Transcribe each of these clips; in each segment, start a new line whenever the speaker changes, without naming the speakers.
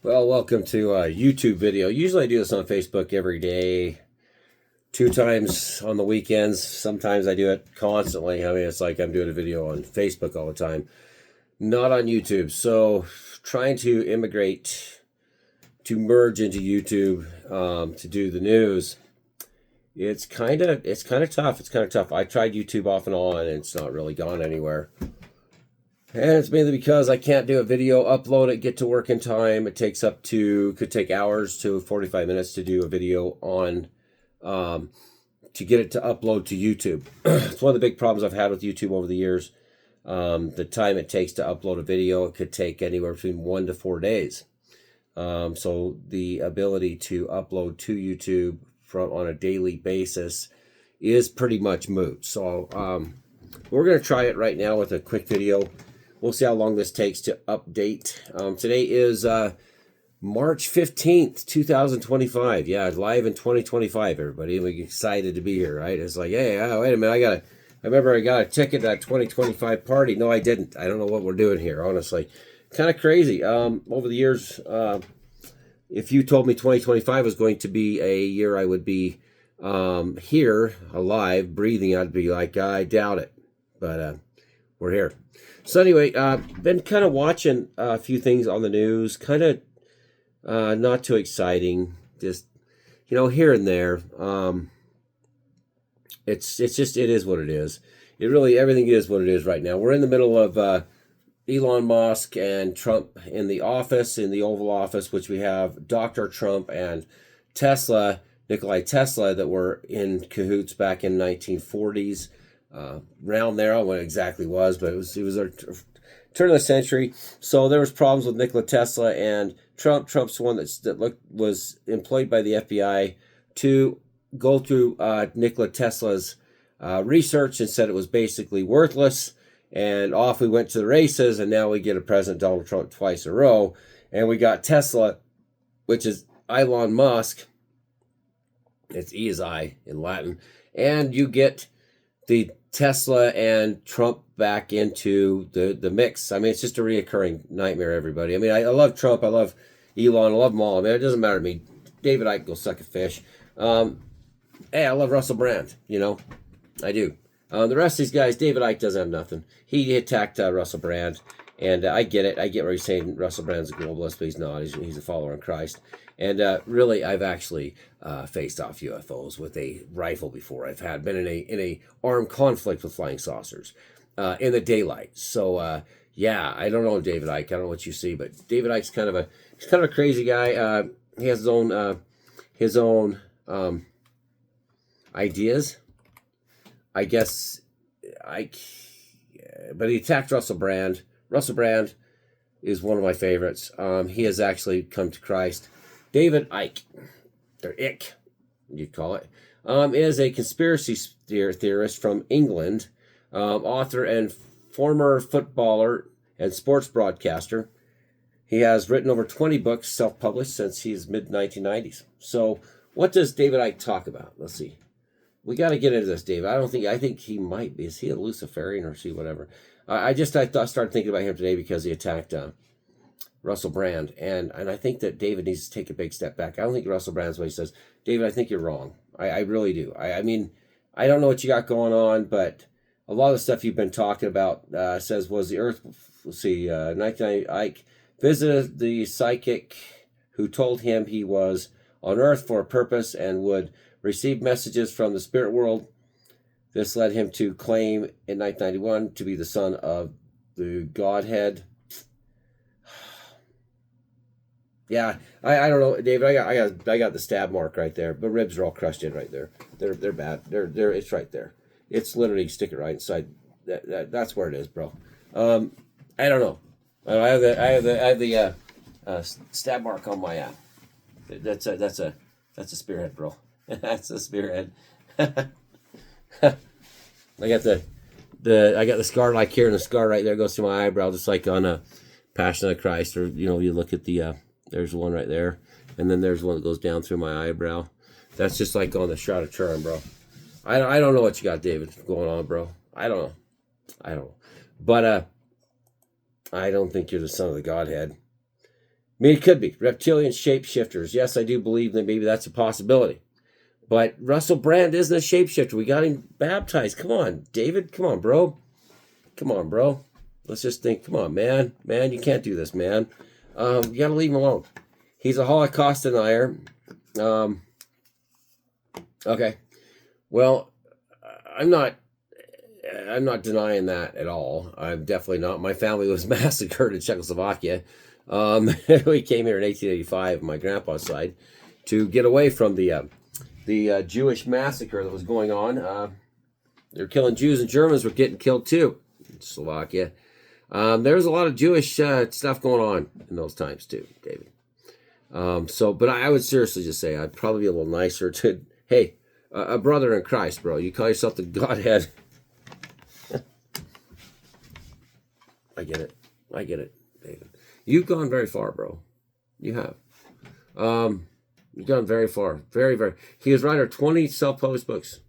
Well, welcome to a YouTube video. Usually I do this on Facebook every day, 2 times on the weekends. Sometimes I do it constantly. I mean, it's like I'm doing a video on Facebook all the time, not on YouTube. So trying to immigrate, to merge into YouTube, to do the news, it's kind of tough. It's kind of tough. I tried YouTube off and on, and it's not really gone anywhere. And it's mainly because I can't do a video, upload it, get to work in time. It could take hours to 45 minutes to do a video to get it to upload to YouTube. It's one of the big problems I've had with YouTube over the years. The time it takes to upload a video, it could take anywhere between 1 to 4 days. So the ability to upload to YouTube on a daily basis is pretty much moot. So we're going to try it right now with a quick video. We'll see how long this takes to update. Today is March 15th, 2025. Yeah, live in 2025, everybody. We're excited to be here, right? It's like, hey, wait a minute. I remember I got a ticket to that 2025 party. No, I didn't. I don't know what we're doing here, honestly. Kind of crazy. Over the years, if you told me 2025 was going to be a year I would be here, alive, breathing, I'd be like, I doubt it. But we're here. So anyway, been kind of watching a few things on the news, kind of not too exciting, just, here and there. It's just, it is what it is. Everything is what it is right now. We're in the middle of Elon Musk and Trump in the office, in the Oval Office, which we have Dr. Trump and Nikola Tesla, that were in cahoots back in 1940s. Around there, I don't know what it exactly was, but it was our turn of the century. So there was problems with Nikola Tesla and Trump. Trump's the one was employed by the FBI to go through Nikola Tesla's research, and said it was basically worthless. And off we went to the races, and now we get a President Donald Trump twice in a row, and we got Tesla, which is Elon Musk. It's E is I in Latin, and you get the Tesla and Trump back into the mix. I mean, it's just a reoccurring nightmare, everybody. I mean, I love Trump. I love Elon. I love them all. I mean, it doesn't matter to me. David Icke, go suck a fish. Hey, I love Russell Brand. I do. The rest of these guys, David Icke doesn't have nothing. He attacked Russell Brand, and I get it. I get where he's saying Russell Brand's a globalist, but he's not. He's a follower of Christ. And really, I've actually faced off UFOs with a rifle before. I've been in a armed conflict with flying saucers in the daylight. So yeah, I don't know David Icke. I don't know what you see, but David Icke's kind of a crazy guy. He has his own ideas, I guess. But he attacked Russell Brand. Russell Brand is one of my favorites. He has actually come to Christ. David Icke, or Ick, you'd call it, is a conspiracy theorist from England, author and former footballer and sports broadcaster. He has written over 20 books, self-published, since his mid-1990s. So what does David Icke talk about? Let's see. We got to get into this, Dave. I think he might be. Is he a Luciferian, or is he whatever? I started thinking about him today because he attacked Russell Brand, and I think that David needs to take a big step back. I don't think Russell Brand's what he says. David, I think you're wrong. I really do. I mean, I don't know what you got going on, but a lot of the stuff you've been talking about says, was the Earth, let's see, 1990, Ike visited the psychic who told him he was on Earth for a purpose and would receive messages from the spirit world. This led him to claim in 1991 to be the son of the Godhead. Yeah, I don't know, David. I got the stab mark right there. The ribs are all crushed in right there. They're bad. They're it's right there. It's literally, stick it right inside. That's where it is, bro. I don't know. I have the stab mark on my that's a spearhead, bro. That's a spearhead. I got the scar like here, and the scar right there goes to my eyebrow, just like on a Passion of Christ, or you look at the there's one right there, and then there's one that goes down through my eyebrow. That's just like on the Shroud of Turin, bro. I don't know what you got, David, going on, bro. I don't know. But I don't think you're the son of the Godhead. mean, it could be reptilian shapeshifters. Yes, I do believe that maybe that's a possibility. But Russell Brand isn't a shapeshifter. We got him baptized. Come on, David. Come on, bro. Come on, bro. Let's just think. Come on, man. Man, you can't do this, man. You got to leave him alone. He's a Holocaust denier. Okay. Well, I'm not denying that at all. I'm definitely not. My family was massacred in Czechoslovakia. We came here in 1885 on my grandpa's side to get away from the Jewish massacre that was going on. They were killing Jews, and Germans were getting killed too in Slovakia. There was a lot of Jewish stuff going on in those times too, David. But I would seriously just say I'd probably be a little nicer to, hey, a brother in Christ, bro. You call yourself the Godhead. I get it, David. You've gone very far, bro. You have. You've gone very far. Very, very. He was writer of 20 self-published books.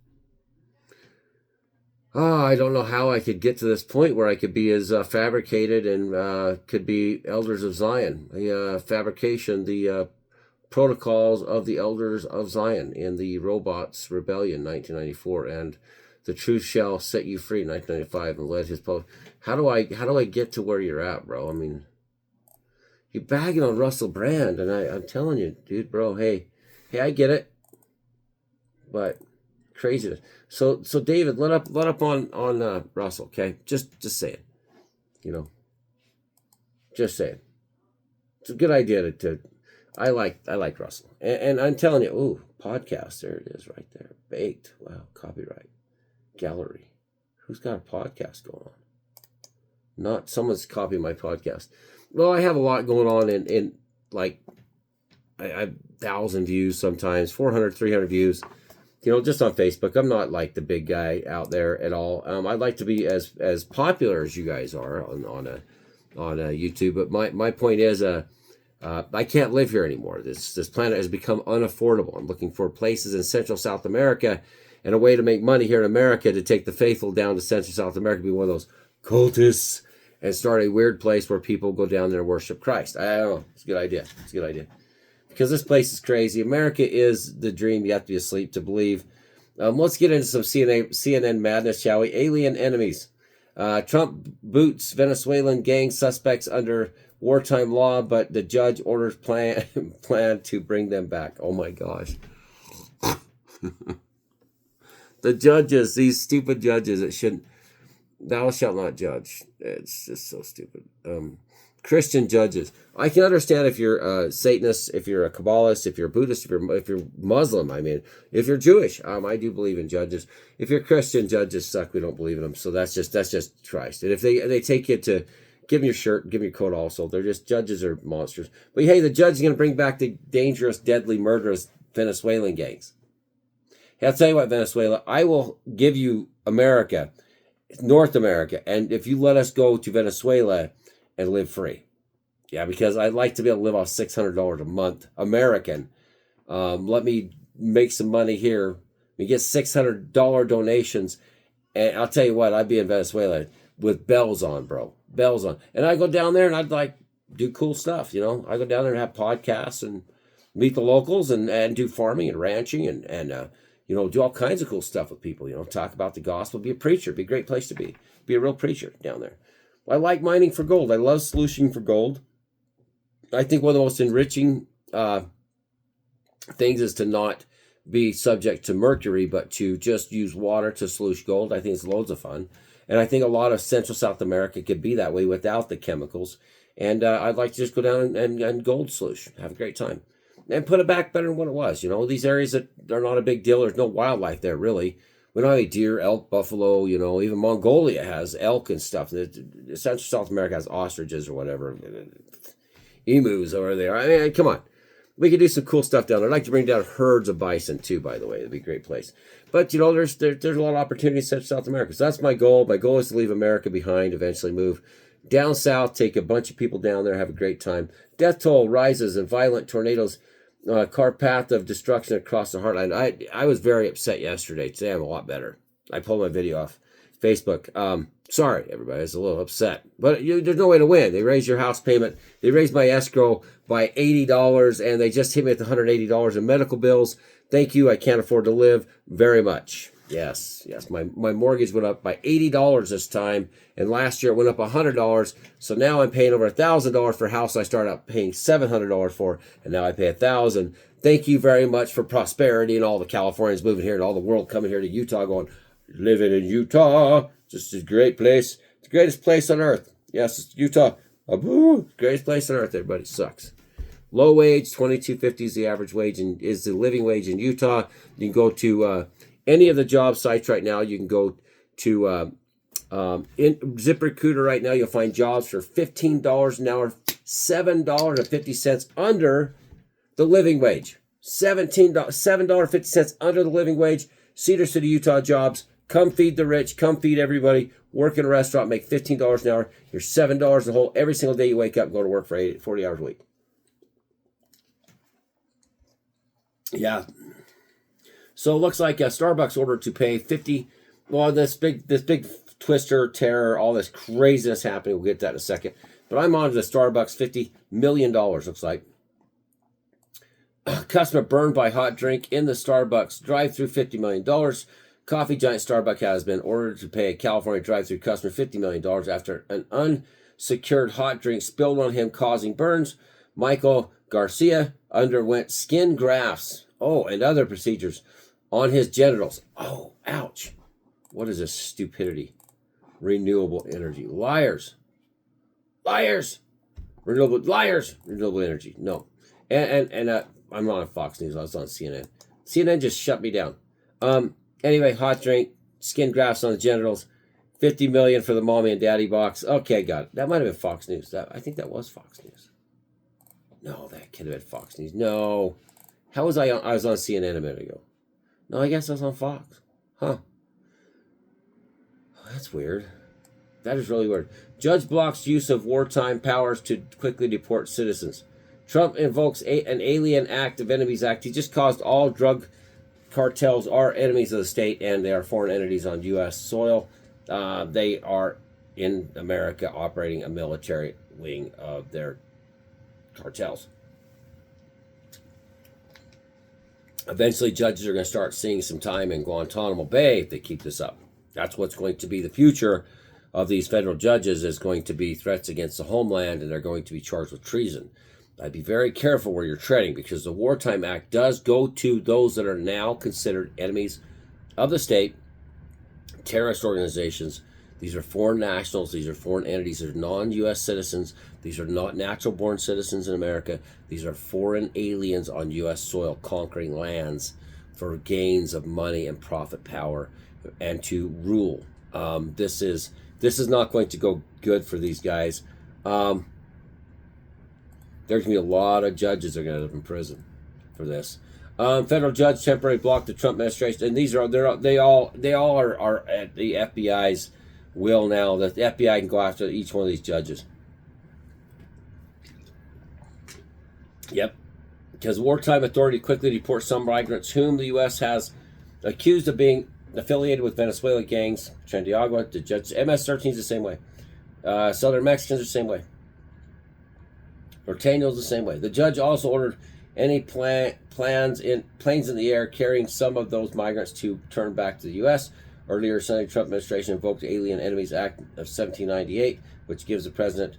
I don't know how I could get to this point where I could be as fabricated and could be elders of Zion. The fabrication, the protocols of the elders of Zion in the Robots Rebellion, 1994, and the truth shall set you free, 1995, and led his post. How do I get to where you're at, bro? I mean, you're bagging on Russell Brand, and I'm telling you, dude, bro, hey, I get it, but craziness. So David, let up on Russell, okay? Just say it, just say it. It's a good idea to I like Russell, and I'm telling you, ooh, podcast, there it is, right there, baked. Wow, copyright, gallery. Who's got a podcast going on? Not someone's copying my podcast. Well, I have a lot going on in like I 1,000 views sometimes, 400, 300 views, just on Facebook. I'm not like the big guy out there at all. I'd like to be as popular as you guys are on YouTube. But my point is, I can't live here anymore. This planet has become unaffordable. I'm looking for places in Central South America and a way to make money here in America to take the faithful down to Central South America, be one of those cultists, and start a weird place where people go down there and worship Christ. I don't know. It's a good idea. Because this place is crazy. America is the dream. You have to be asleep to believe. Let's get into some CNN madness, shall we? Alien enemies. Trump boots Venezuelan gang suspects under wartime law, but the judge orders plan to bring them back. Oh my gosh. The judges, these stupid judges that shouldn't. Thou shalt not judge. It's just so stupid. Christian judges. I can understand if you're a Satanist, if you're a Kabbalist, if you're a Buddhist, if you're Muslim. I mean, if you're Jewish, I do believe in judges. If you're Christian, judges suck. We don't believe in them. So that's just Christ. And if they take you to give them your shirt, give them your coat also. They're just, judges are monsters. But hey, the judge is going to bring back the dangerous, deadly, murderous Venezuelan gangs. Hey, I'll tell you what, Venezuela, I will give you America, North America, and if you let us go to Venezuela and live free. Yeah, because I'd like to be able to live off $600 a month, American. Let me make some money here. We get $600 donations, and I'll tell you what, I'd be in Venezuela with bells on, bro. Bells on. And I'd go down there and I'd like do cool stuff, I go down there and have podcasts and meet the locals and do farming and ranching and do all kinds of cool stuff with people, talk about the gospel, be a preacher, be a great place to be a real preacher down there. I like mining for gold. I love solution for gold. I think one of the most enriching things is to not be subject to mercury, but to just use water to sluice gold. I think it's loads of fun. And I think a lot of Central South America could be that way without the chemicals. And I'd like to just go down and gold sluice, have a great time. And put it back better than what it was. These areas that are not a big deal. There's no wildlife there, really. We don't have any deer, elk, buffalo, even Mongolia has elk and stuff. Central South America has ostriches or whatever. Emus over there. I mean, come on. We could do some cool stuff down there. I'd like to bring down herds of bison, too, by the way. It'd be a great place. But, there's a lot of opportunities in Central South America. So that's my goal. My goal is to leave America behind, eventually move down south, take a bunch of people down there, have a great time. Death toll rises and violent tornadoes, car path of destruction across the heartland. I was very upset yesterday. Today I'm a lot better. I pulled my video off Facebook. Sorry, everybody, I was a little upset. But there's no way to win. They raised your house payment. They raised my escrow by $80, and they just hit me at the $180 in medical bills. Thank you. I can't afford to live very much. Yes. My mortgage went up by $80 this time, and last year it went up $100. So now I'm paying over $1,000 for a house I started out paying $700 for, and now I pay $1,000. Thank you very much for prosperity and all the Californians moving here and all the world coming here to Utah going, living in Utah. Just a great place. It's the greatest place on earth. Yes, it's Utah. Greatest place on earth. Everybody sucks. Low wage, $22.50 is the average wage and is the living wage in Utah. You can go to any of the job sites right now. You can go to in ZipRecruiter right now. You'll find jobs for $15 an hour, $7.50 under the living wage. $7.50 under the living wage. Cedar City, Utah jobs. Come feed the rich. Come feed everybody. Work in a restaurant. Make $15 an hour. You're $7 a whole every single day you wake up and go to work for 40 hours a week. Yeah. So it looks like Starbucks ordered to pay 50. Well, this big twister, terror, all this craziness happening. We'll get to that in a second. But I'm on to the Starbucks $50 million, looks like. Customer burned by hot drink in the Starbucks drive-thru, $50 million. Coffee giant Starbucks has been ordered to pay a California drive-thru customer $50 million after an unsecured hot drink spilled on him, causing burns. Michael Garcia underwent skin grafts, and other procedures on his genitals. Oh, ouch. What is this stupidity? Renewable energy. Liars. Renewable energy. No. And I'm not on Fox News. I was on CNN. CNN just shut me down. Anyway, hot drink, skin grafts on the genitals, $50 million for the mommy and daddy box. Okay, got it. That might have been Fox News. I think that was Fox News. No, that could have been Fox News. No. How was I on? I was on CNN a minute ago. No, I guess I was on Fox. Huh. Oh, that's weird. That is really weird. Judge blocks use of wartime powers to quickly deport citizens. Trump invokes an Alien Act of Enemies Act. He just caused all drug cartels are enemies of the state, and they are foreign entities on U.S. soil. They are in America operating a military wing of their cartels. Eventually, judges are going to start seeing some time in Guantanamo Bay if they keep this up. That's what's going to be the future of these federal judges, is going to be threats against the homeland, and they're going to be charged with treason. I'd be very careful where you're treading, because the Wartime Act does go to those that are now considered enemies of the state, terrorist organizations. These are foreign nationals. These are foreign entities. They're non-U.S. citizens. These are not natural-born citizens in America. These are foreign aliens on U.S. soil conquering lands for gains of money and profit power and to rule. This is not going to go good for these guys. There's going to be a lot of judges that are going to end up in prison for this. Federal judge temporarily blocked the Trump administration, and they all are at the FBI's will now. That the FBI can go after each one of these judges. Yep, because wartime authority quickly deports some migrants whom the U.S. has accused of being affiliated with Venezuelan gangs. Santiago, the judge, MS-13 is the same way. Southern Mexicans are the same way. Norteños the same way. The judge also ordered any planes in the air carrying some of those migrants to turn back to the U.S. Earlier, Senator Trump administration invoked the Alien Enemies Act of 1798, which gives the president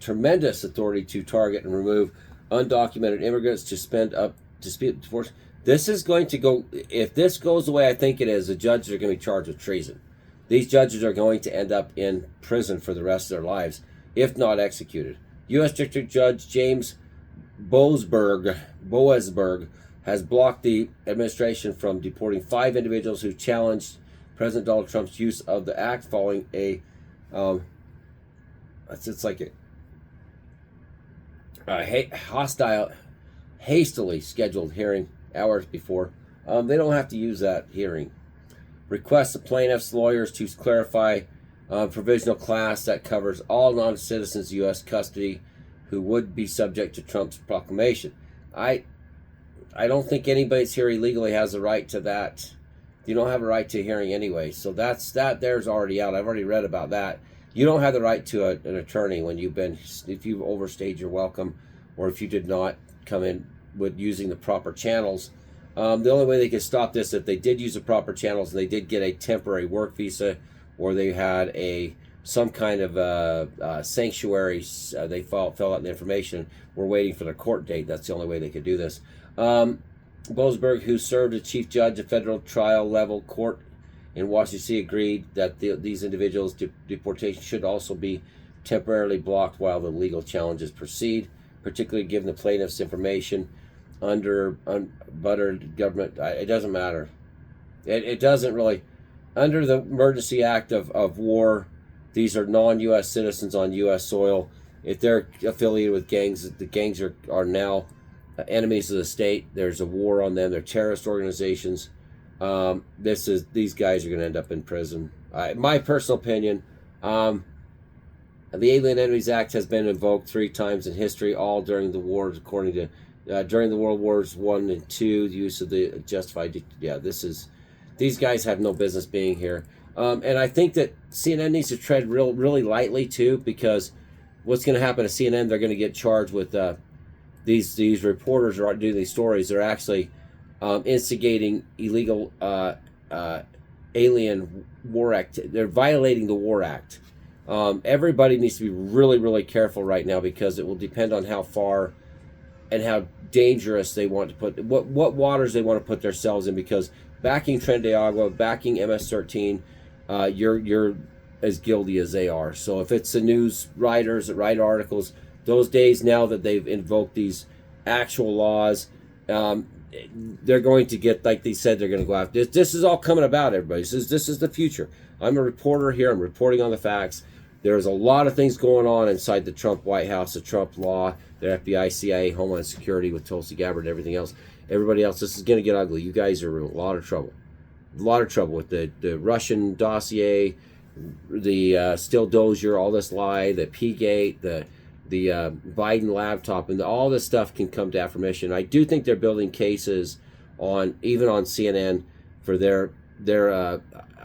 tremendous authority to target and remove undocumented immigrants to spend up dispute divorce. This is going to go, if this goes the way I think it is, the judges are going to be charged with treason. These judges are going to end up in prison for the rest of their lives, if not executed. U.S. District Judge James Boasberg has blocked the administration from deporting 5 individuals who challenged President Donald Trump's use of the act following a hastily scheduled hearing hours before. They don't have to use that hearing. Requests the plaintiffs' lawyers to clarify provisional class that covers all non-citizens U.S. custody who would be subject to Trump's proclamation. I don't think anybody that's here illegally has a right to that You don't have a right to a hearing anyway. So that there's already out. I've already read about that. You don't have the right to an attorney when if you've overstayed your welcome, or if you did not come in with using the proper channels. The only way they could stop this, if they did use the proper channels and they did get a temporary work visa, or they had some kind of sanctuary, they filled out the information. We're waiting for the court date. That's the only way they could do this. Boasberg, who served as chief judge of federal trial level court in Washington D.C., agreed that these individuals' deportation should also be temporarily blocked while the legal challenges proceed, particularly given the plaintiff's information under government. It doesn't matter. It doesn't really. Under the Emergency Act of War, these are non-U.S. citizens on U.S. soil. If they're affiliated with gangs, the gangs are now enemies of the state. There's a war on them. They're terrorist organizations. These guys are going to end up in prison. My personal opinion, the Alien Enemies Act has been invoked 3 times in history, all during the wars, according to during the World Wars I and II. The use of the justified. Yeah, these guys have no business being here. And I think that CNN needs to tread really lightly too, because what's going to happen to CNN? They're going to get charged with these reporters are doing these stories. They're actually instigating illegal alien war act. They're violating the War Act. Everybody needs to be really careful right now, because it will depend on how far and how dangerous they want to put what waters they want to put themselves in. Because backing Tren de Agua, backing MS-13, you're as guilty as they are. So if it's the news writers that write articles, those days now that they've invoked these actual laws, they're going to get, like they said, they're going to go after this is all coming about, everybody. This is the future. I'm a reporter here. I'm reporting on the facts. There's a lot of things going on inside the Trump White House, the Trump law, the FBI, CIA, Homeland Security with Tulsi Gabbard and everything else. Everybody else, this is going to get ugly. You guys are in a lot of trouble. A lot of trouble with the Russian dossier, the Still Dozier, all this lie, the P-Gate, the Biden laptop, and all this stuff can come to affirmation. I do think they're building cases even on CNN for their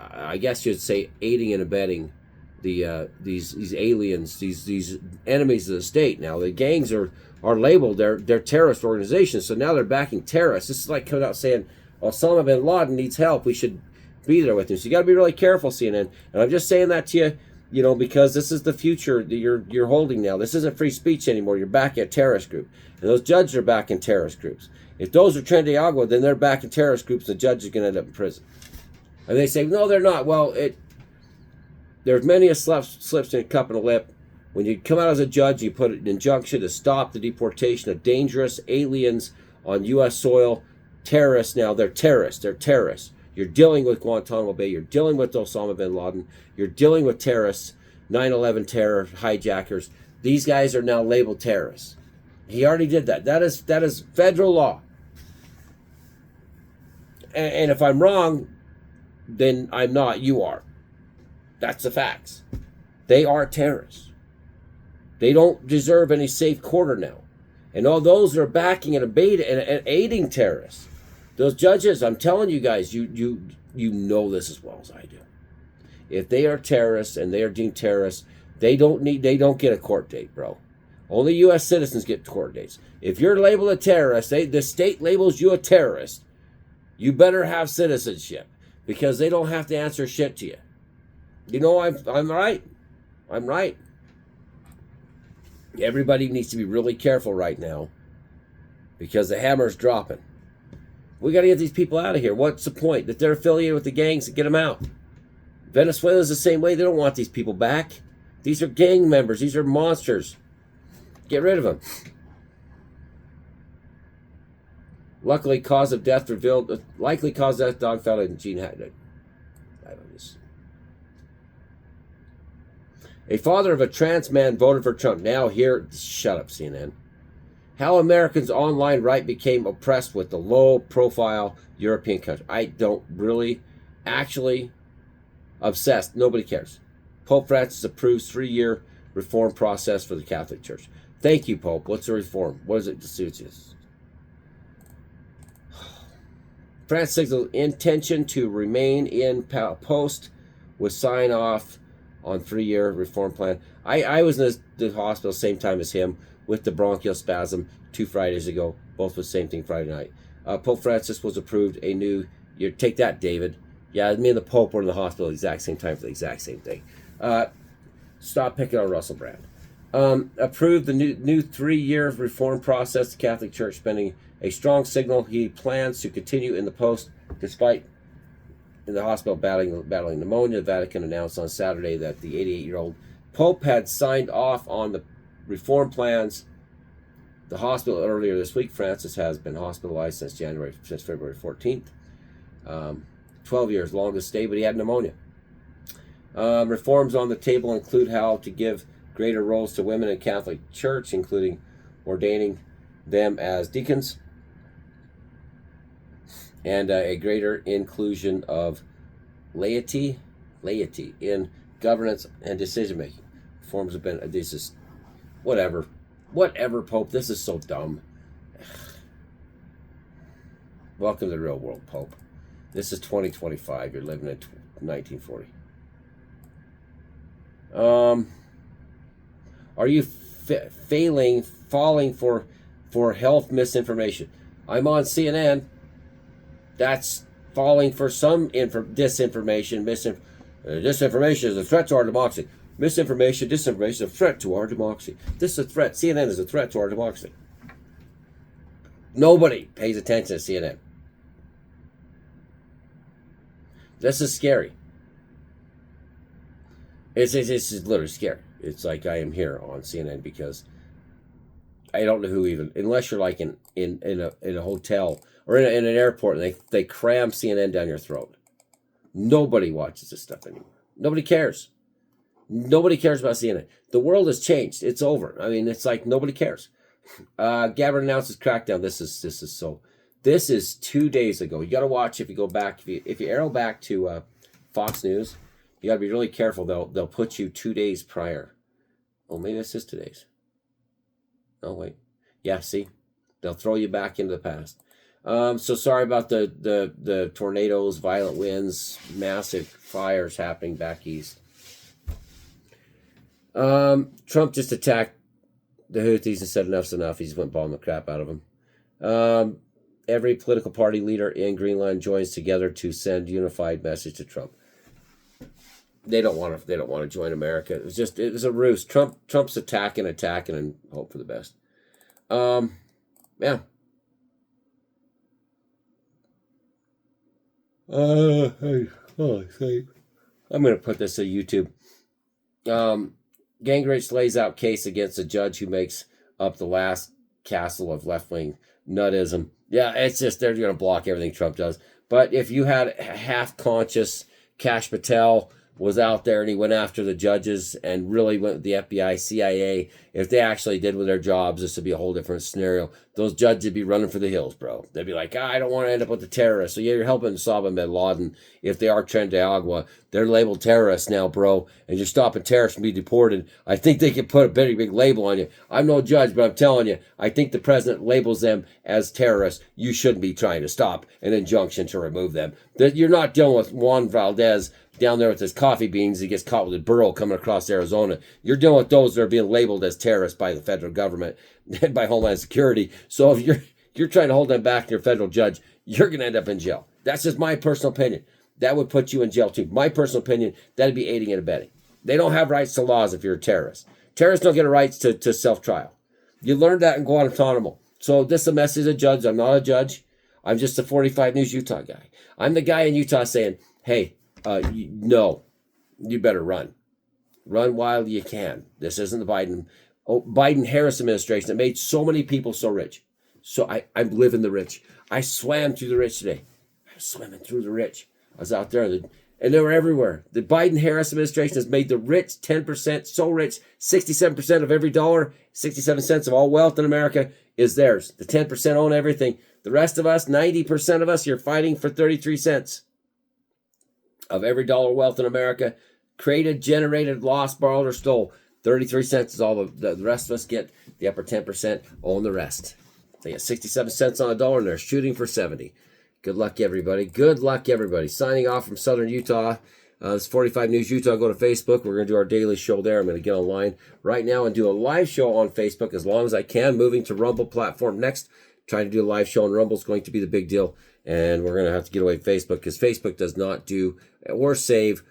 I guess you'd say aiding and abetting these aliens, these enemies of the state. Now the gangs are labeled they're terrorist organizations, so now they're backing terrorists. This is like coming out saying, Osama bin Laden needs help, we should be there with him. So you got to be really careful, CNN. And I'm just saying that to you, because this is the future that you're holding now. This isn't free speech anymore. You're backing a terrorist group, and those judges are backing terrorist groups. If those are Tren de Agua, then they're backing terrorist groups. The judge is going to end up in prison. And they say, no, they're not. Well, there's many a slips in a cup and a lip. When you come out as a judge, you put an injunction to stop the deportation of dangerous aliens on U.S. soil. Terrorists now, they're terrorists. They're terrorists. You're dealing with Guantanamo Bay. You're dealing with Osama bin Laden. You're dealing with terrorists, 9/11 terror, hijackers. These guys are now labeled terrorists. He already did that. That is federal law. And if I'm wrong, then I'm not. You are. That's the facts. They are terrorists. They don't deserve any safe quarter now. And all those that are backing and aiding terrorists, those judges, I'm telling you guys, you know this as well as I do. If they are terrorists and they are deemed terrorists, they don't get a court date, bro. Only U.S. citizens get court dates. If you're labeled a terrorist, the state labels you a terrorist, you better have citizenship, because they don't have to answer shit to you. You know, I'm right. I'm right. Everybody needs to be really careful right now, because the hammer's dropping. We got to get these people out of here. What's the point? That they're affiliated with the gangs, and get them out. Venezuela's the same way. They don't want these people back. These are gang members. These are monsters. Get rid of them. Likely cause of death revealed. Likely cause of death, dog found in gene had. A father of a trans man voted for Trump. Now here, shut up, CNN. How Americans' online right became oppressed with the low-profile European country. I don't really, actually, obsessed. Nobody cares. Pope Francis approves 3-year reform process for the Catholic Church. Thank you, Pope. What's the reform? What is it that suits you? France signaled intention to remain in post with sign off on 3-year reform plan. I was in the hospital same time as him with the bronchial spasm 2 Fridays ago. Both was same thing Friday night. Pope Francis was approved a new year. Take that, David. Yeah, me and the Pope were in the hospital at the exact same time for the exact same thing. Stop picking on Russell Brand. Approved the new 3-year reform process. The Catholic Church spending a strong signal. He plans to continue in the post despite in the hospital battling pneumonia. The Vatican announced on Saturday that the 88-year-old Pope had signed off on the reform plans. The hospital earlier this week, Francis has been hospitalized since February 14th. 12 years, longest stay, but he had pneumonia. Reforms on the table include how to give greater roles to women in Catholic Church, including ordaining them as deacons, and a greater inclusion of laity in governance and decision making. Reforms have been this is whatever, Pope. This is so dumb. Welcome to the real world, Pope. This is 2025. You're living in 1940. Are you falling for health misinformation? I'm on CNN. That's falling for some disinformation. Disinformation is a threat to our democracy. Misinformation, disinformation is a threat to our democracy. This is a threat. CNN is a threat to our democracy. Nobody pays attention to CNN. This is scary. It's literally scary. It's like I am here on CNN because I don't know who even, unless you're like in a hotel or in an airport and they cram CNN down your throat. Nobody watches this stuff anymore. Nobody cares. Nobody cares about CNN. The world has changed. It's over. I mean, it's like nobody cares. Gabbard announces crackdown. This is 2 days ago. You got to watch if you go back. If you arrow back to Fox News, you got to be really careful. They'll put you 2 days prior. Oh, maybe this is 2 days. Oh wait, yeah. See, they'll throw you back into the past. So sorry about the tornadoes, violent winds, massive fires happening back east. Trump just attacked the Houthis and said enough's enough. He just went bombing the crap out of them. Every political party leader in Greenland joins together to send unified message to Trump. They don't want to join America. It was a ruse. Trump's attacking and hope for the best. Yeah. I'm going to put this on YouTube. Gingrich lays out case against a judge who makes up the last castle of left-wing nuttism. Yeah, it's just they're going to block everything Trump does. But if you had half-conscious Kash Patel was out there and he went after the judges and really went with the FBI, CIA, if they actually did with their jobs, this would be a whole different scenario. Those judges would be running for the hills, bro. They'd be like, I don't want to end up with the terrorists. So yeah, you're helping Osama bin Laden. If they are Tren de Agua, they're labeled terrorists now, bro, and you're stopping terrorists from being deported. I think they could put a very big label on you. I'm no judge, but I'm telling you, I think the president labels them as terrorists. You shouldn't be trying to stop an injunction to remove them. You're not dealing with Juan Valdez down there with his coffee beans. He gets caught with a burro coming across Arizona. You're dealing with those that are being labeled as terrorists by the federal government and by Homeland Security. So if you're trying to hold them back to your federal judge, you're going to end up in jail. That's just my personal opinion. That would put you in jail too. My personal opinion, that'd be aiding and abetting. They don't have rights to laws if you're a terrorist. Terrorists don't get a rights to self-trial. You learned that in Guantanamo. So this is a message as a judge. I'm not a judge. I'm just a 45 News Utah guy. I'm the guy in Utah saying, hey, no, you better run. Run while you can. This isn't the Biden-Harris administration that made so many people so rich. So I'm living the rich. I swam through the rich today. I was swimming through the rich. I was out there, and they were everywhere. The Biden-Harris administration has made the rich 10% so rich, 67% of every dollar, 67 cents of all wealth in America is theirs. The 10% own everything. The rest of us, 90% of us, you're fighting for 33 cents of every dollar wealth in America. Created, generated, lost, borrowed, or stole. 33 cents is all the rest of us get. The upper 10% own the rest. They get 67 cents on a dollar and they're shooting for 70. Good luck, everybody. Good luck, everybody. Signing off from Southern Utah. This is 45 News Utah. Go to Facebook. We're going to do our daily show there. I'm going to get online right now and do a live show on Facebook as long as I can. Moving to Rumble platform next. Trying to do a live show on Rumble is going to be the big deal. And we're going to have to get away from Facebook because Facebook does not do or save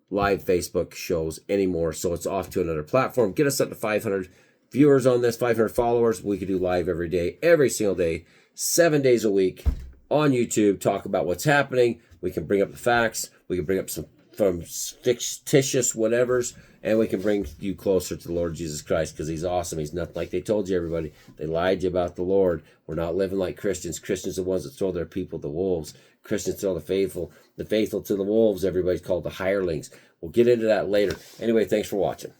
live Facebook shows anymore. So it's off to another platform. Get us up to 500 viewers on this, 500 followers. We can do live every day, every single day, 7 days a week on YouTube. Talk about what's happening. We can bring up the facts. We can bring up some from fictitious whatevers, and we can bring you closer to the Lord Jesus Christ because he's awesome. He's nothing like they told you, everybody. They lied to you about the Lord. We're not living like Christians. Christians are the ones that throw their people to wolves. Christians throw the faithful to the wolves. Everybody's called the hirelings. We'll get into that later. Anyway, thanks for watching.